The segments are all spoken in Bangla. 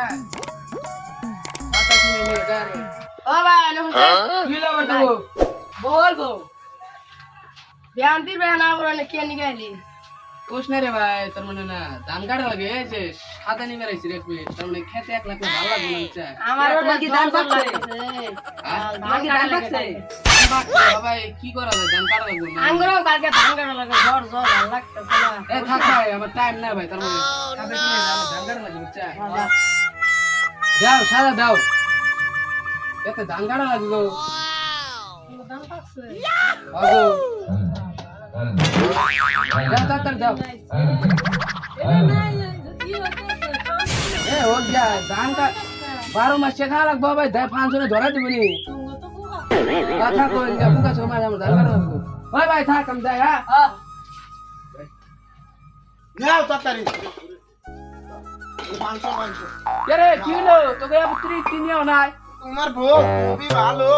হ্যাঁ কথা শুনে নিয়ে গারে ও ভাই নমস্তে কি লাগার দেবো বলবো বিয়ান্তির বেয়া না বলে কে নিগাইলি কোশ না রে ভাই তার মানে না ধান কাটা লাগে যে সাদা নিয়ে রাইছি রে তুই তার মানে খেতে 1 লাখ ভালো লাগবে না চাই আমার কি ধান পাকছে? ধান ধান পাকছে? ভাই কি করা যায় ধান কাটা লাগবে না আঙ্গুরও কালকে ধান কাটা লাগে জ্বর জ্বর ভালো লাগতেছে না এ থাক ভাই আমার টাইম না ভাই তার মানে সাদা কিনে ধান কাটা লাগবে চাই দাও সাদা দাও এতে ধান কাটা লাগবে ধান পাকছে আগো দাও তাড়াতাড়ি দাও এ ও যা ধান কা 12 মাস খাওয়া লাগবে ভাই দাই ফাংশনে ধরা দিবনি কথা কই যা বুকা সময় আমার ধান কাটা লাগবে ভাই ভাই থাক আমি যাই হ্যাঁ নাও তাড়াতাড়ি মাংস রে কি হলো তোকে আবার তিনিও নাই তোমার বউ খুবই ভালো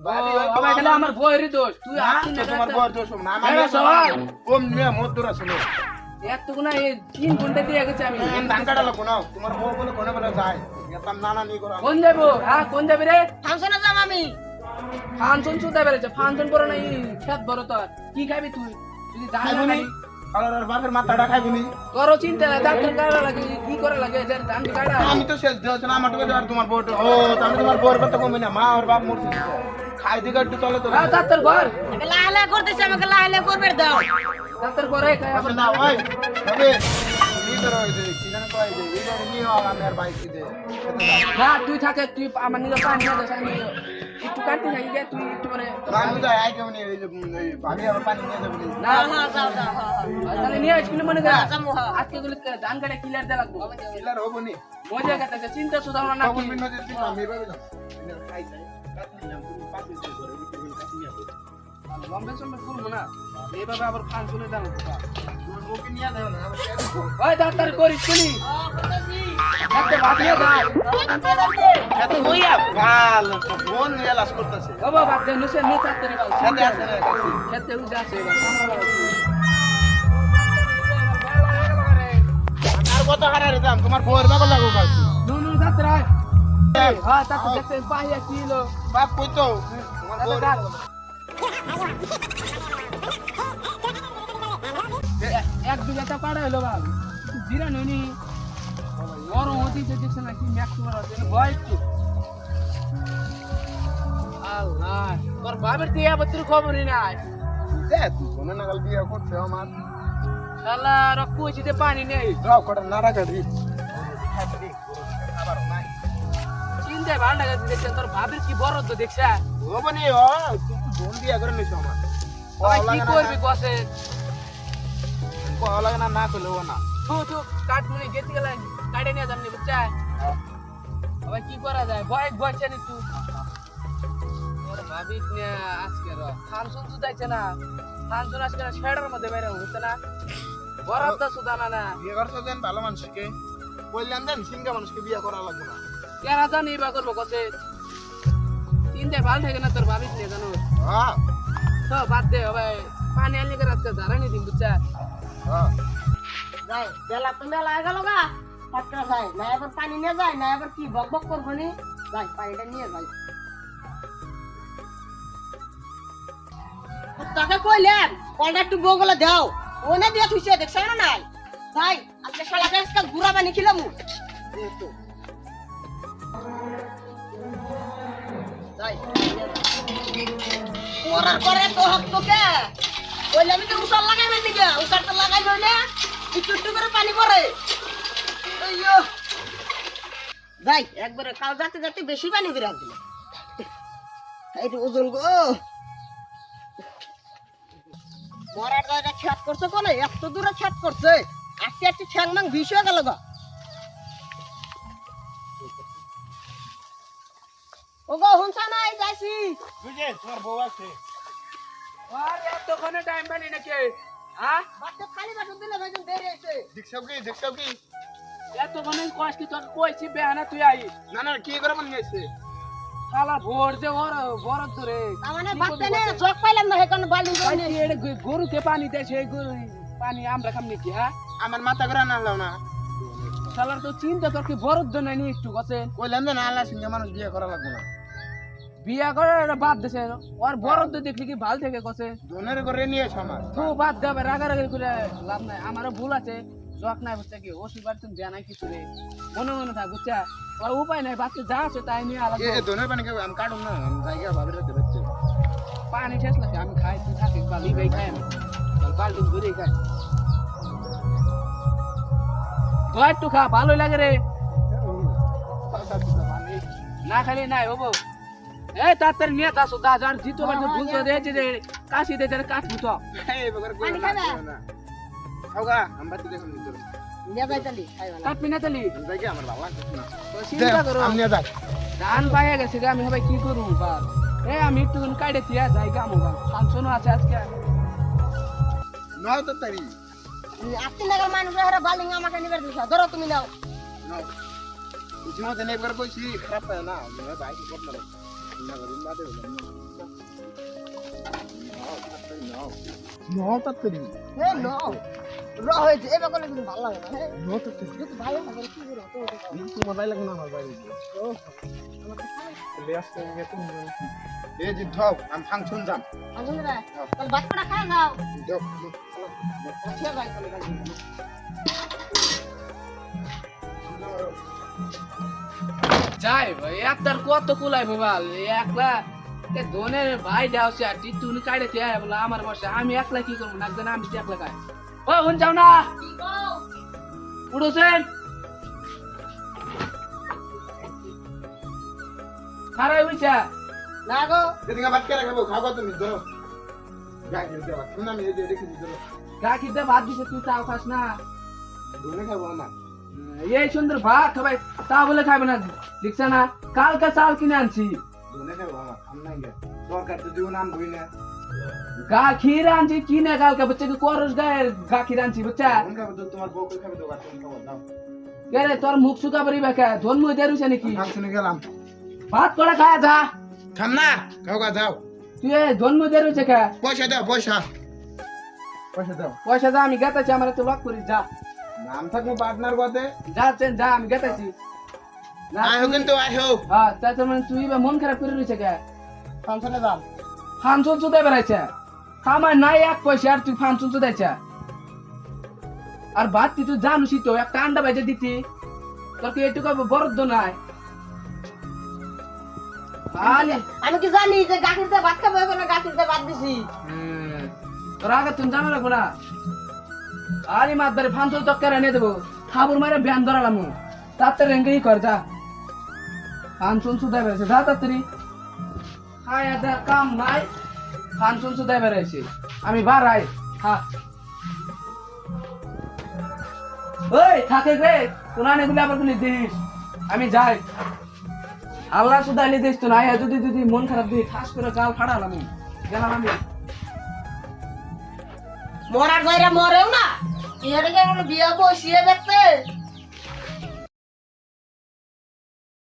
ভাই গেলে আমার বইয়েরই দোষ তুই না, আসছিস তো না তোমার বউর দোষ না আমার এরা সবাই। কম নিয়ে মধুর আসলে এত গুণা এই 3 ঘন্টা দিয়ে গেছে আমি ধান কাটা লাগবো না তোমার বউ বলে কোনে বলে যায় এতাম নানা নি করো কোন যাবো হ্যাঁ কোন যাবে রে ফাংশনে যাম আমি ফাংশন শুতে বেড়েছে ফাংশন পরে নাই খেত বড় তোর কি খাবি তুই তুই ধান খাইবনি আর বাপের মাথাটা খাইবনি তোর চিন্তা নাই ডাক্তার কাটা লাগে কি করে লাগে যে ধান কাটা আমি তো শেষ দিয়েছ না আমার টুকে আর তোমার বউ ও আমি তোমার বউর কথা কমই না মা আর বাপ মরছে খাই দিকে একটু চলে তো হ্যাঁ ডাক্তার ঘর লাহলা করতেছে আমাকে লাহলা করবে দাও ডাক্তার করে খাই আসলে না ওই তবে নি করো এই যে কি জানো কই যে এই যে নি আমি আর বাইক দিতে না তুই থাকে তুই আমার নিজে পানি না দেস আমি একটু কাটতে থাকি গে তুই একটু পরে আমি তো আই কেমন এই যে ভাবি আর পানি নিয়ে যাবে না হ্যাঁ যাও যাও তাহলে নিয়ে আসবি মনে কর যাবো, হ্যাঁ। আজকে গুলো ধান কাটা ক্লিয়ার দেওয়া লাগবে কিলার হবো নি মজা কথা চিন্তা শুধু আমরা না তখন মিন্ন যে তুমি আমি ভাবে না খাই খাই কাটনি না তুমি পাশে করে কাটনি না লম্বে সম্বে করবো না এইভাবে আবার ফাংশনে দাঁড়াবো তোমার বউকে নিয়ে যাও না আবার ওই ডাক্তার করিস শুনি একটা ভাত নিয়ে যা এত হইয়া ভাল ফোন নিয়ে লাস করতেছে বাবা ভাত দে নুসে নিয়ে তাড়াতাড়ি বাল সাথে আছে না কাছে খেতে উঠে যাচ্ছে এবার সামলা আর কত হারারে দাম তোমার বউয়ের বাবা লাগো কাছে নুনু ডাক্তার আয় হ্যাঁ তাতে দেখতে পাহিয়া কিলো বাপ কই তো তোমার বউ এক বিঘাটা পাড়া হলো বাল জিরা নুনি গরম হতেছে দেখছে না কি ম্যাক্স মারা হচ্ছে ভয় একটু আল্লাহ তোর বাবার দিয়ে আবার তোর খবরই নাই দেখ কোন নাগাল বিয়ে করছে আমার শালা রক্ত হয়েছে পানি নেই যাও কটা নাড়া কাটি খাবার নাই চিন্তায় ভালো লাগে দেখছে তোর বাবার কি বরদ দেখছে হবনি ও তুমি বোন বিয়ে করে নিছো আমার কি করবি কসে কল লাগে না করলে ও না তু কাট মুনি গেতে গেলে কাটে নিয়ে যাবনি বুঝছা আবার কি করা যায় ভয় ভয়ছে নি তুই তোর ভাবি নিয়ে আজকে ফাংশন সুদাইছে না ফাংশন আজকে শেডের মধ্যে বাইরে হচ্ছে না বরফ তো সুদানা না বিয়ে করছো দেন ভালো মানুষকে বললাম দেন সিঙ্গা মানুষকে বিয়ে করা লাগবে না কেন জানি বা করবো কসে চিন্তায় ভালো থাকে না তোর ভাবি নিয়ে জানো হ্যাঁ তো বাদ দে ভাই পানি আনলি করে আজকে দাঁড়ানি দিন বুঝছা হ্যাঁ যাই বেলা তো মেলা হয়ে গেল গা পাটকা যায় না এবার পানি নিয়ে যায় না এবার কি বক বক করবো নি যাই পানিটা নিয়ে যাই তাকে কইলেন কলটা একটু বগলে দাও ওনে দিয়ে থুইছে দেখছ না নাই যাই আজকে শালা আজকে গুড়া পানি খিলামু তো যাই ওরার করে তো হক তোকে কইলে আমি তো উসার লাগাই না দিকে উসার তো লাগাই নইলে একটু একটু করে পানি পড়ে আইয়ো যাই একবারে কাল যাতে যাতে বেশি পানি বের দিল এই যে ওজন গো মরার জায়গা খেত করছে কোনে এত দূরে খেত করছে আস্তে আস্তে ঠ্যাং মাং বিষ হয়ে গেল গা ও গো হুনছা নাই যাইছি বুঝে তোমার বউ আছে আর এতক্ষণে টাইম পানি নাকি হ্যাঁ বাচ্চা খালি বাসন দিলে ভাই দেরি হইছে দেখছাও কি এতক্ষণে কষ্ট কি তোর কইছি বেহানা তুই আই না না কি করে মন গেছে শালা ভোর যে ওর বড় ধরে মানে বাচ্চা নে জগ পাইলাম না হেকন বালি গরুকে পানি দেয় সেই গরু পানি আমরা খাম নাকি হ্যাঁ আমার মাথা করে না লাও না শালার তো চিন্তা তোর কি বরদ্দ নাই নি একটু কছেন কইলাম যে না আল্লাহ সঙ্গে মানুষ বিয়ে করা লাগবে না বিয়া করে এটা বাদ দেছে ওর বরদ্দ দেখলি কি ভাল থেকে কছে দোনের করে নিয়ে সমাজ তো বাদ দেবে রাগারাগি করে লাভ নাই আমারও ভুল আছে জক নাই বুঝছে কি ওষুধ বার তুমি দেয়া নাই কিছু রে মনে মনে থাক বুঝছে ওর উপায় নাই বাচ্চা যা আছে তাই নিয়ে আলাদা এ দোনের পানি খাবো আমি কাটুম না আমি জায়গা ভাবি রাখতে পারছি পানি শেষ লাগে আমি খাই তুই থাকিস বা লিবেই খাই আমি বাল্টি ধরেই খাই তো একটু খা ভালোই লাগে রে না খালি নাই বাবু এই তাড়াতাড়ি নিয়ে আসো দা যার জিতো বাড়ি ভুলতে দিয়েছে যে কাশি দিয়ে কাটবো তো এই বকর কই পানি খাবে? না খাওগা আমরা তো দেখুন দিতে নিয়ে যাই তালি খাইবা না কাটবি না তালি জায়গা আমার ভালো লাগছে না তো চিন্তা করো আমি যাই ধান পাইয়া গেছে আমি সবাই কি করবো বার আমি একটু কাটে দিয়া যাই গামো বা ফাংশনও আছে আজকে নাও তো তারি আপনি নাগাল মানুষ হারা বালিং আমাকে নিবে দিছ ধরো তুমি নাও নাও কিছু মতে নেই করে কইছি খারাপ পায় না ভাই কি করব না না করিম বাদে নাও নাও তাড়াতাড়ি হে নাও র হয়েছে এবার করলে কিন্তু ভালো লাগে না হ্যাঁ নাও তাড়াতাড়ি যদি ভালো লাগে কি করে হতো কিন্তু মজাই লাগে না আমার ভাই লে আসতে গিয়ে তুমি এ জি ধাও আমি ফাংশন যাম আগুন রে তাহলে বাচ্চাটা খায় যাও দাও আচ্ছা ভাই তাহলে যাই ভাই একটার কত কুলাই বাবাল একলা ধনের ভাই যাওছে আর টিটুনি কাটে দিয়ে বলে আমার বসে আমি একলা কি করবো না একদিন আমি একলা খাই ও হুন যাও না কি গো উঠোছেন খারাই বুঝছা না গো এদিকে ভাত কে রাখবো খাও তুমি ধরো গাই দিতে বাবা তুমি আমি এই যে রেখে দিতে ধরো গা খিদে ভাত দিছে তুই তাও খাস না দোনে খাবো আমার এই সুন্দর ভাত খাবাই তা বলে খাবে না দেখছ না কালকে চাল কিনে আনছি দোনে খাবো আমার আম নাই গে দরকার তো দিও নাম বই না গা ক্ষীর আনছি কিনে কালকে বচ্চা কি করস গায়ের গা ক্ষীর আনছি বুঝছা কোন খাবে তো তোমার বউ কই খাবে তো গাছ তুমি খাবো দাও কে রে তোর মুখ শুকা পড়ি বেকা ধন মুই দেরুছে নাকি ফাংশনে গেলাম ভাত করে খায় যা থাম না খাওগা যাও তুই ধন মুই দেরুছে কে পয়সা দাও পয়সা পয়সা দাও পয়সা যা আমি গেতাছি আমার তো লক করিস যা নাম থাকবো পার্টনার গতে যাচ্ছেন যা আমি গেতাছি আইও কিন্তু আইও হ্যাঁ তাই মানে তুই বা মন খারাপ করে রয়েছে কে ফাংশনে যাম ফাংশন চুদাই বেড়াইছে আমার নাই এক পয়সা আর তুই ফাংশন চুদাইছে আর ভাত তুই জানুসি তো একটা আন্ডা বেজে দিতি তোর কি এটুকু বরদ্দ নাই আলে আমি কি জানি যে গাখিরতে ভাত খাবো এখন গাখিরতে ভাত দিছি তোর আগে তুমি জানো রাখবো না আরে মাতবারে ফাংশন চক্কর এনে দেবো খাবুর মারে ব্যান ধরালাম তাড়াতাড়ি রেঙ্গেই কর যা ফাংশন চুদাই বেড়াইছে যা তাড়াতাড়ি হ্যাঁ এটা কাম নাই ফাংশন চুদাই বেড়াইছে আমি বাড়াই হ্যাঁ ওই থাকে রে কোনানে গুলি আবার গুলি দিস আমি যাই আল্লাহ সুদাইলে দিস তো না যদি যদি মন খারাপ দিই ঠাস করে গাল ফাড়ালাম গেলাম আমি মরার যাইরা মরেও না এটাকে বিয়া বসিয়ে দেখতে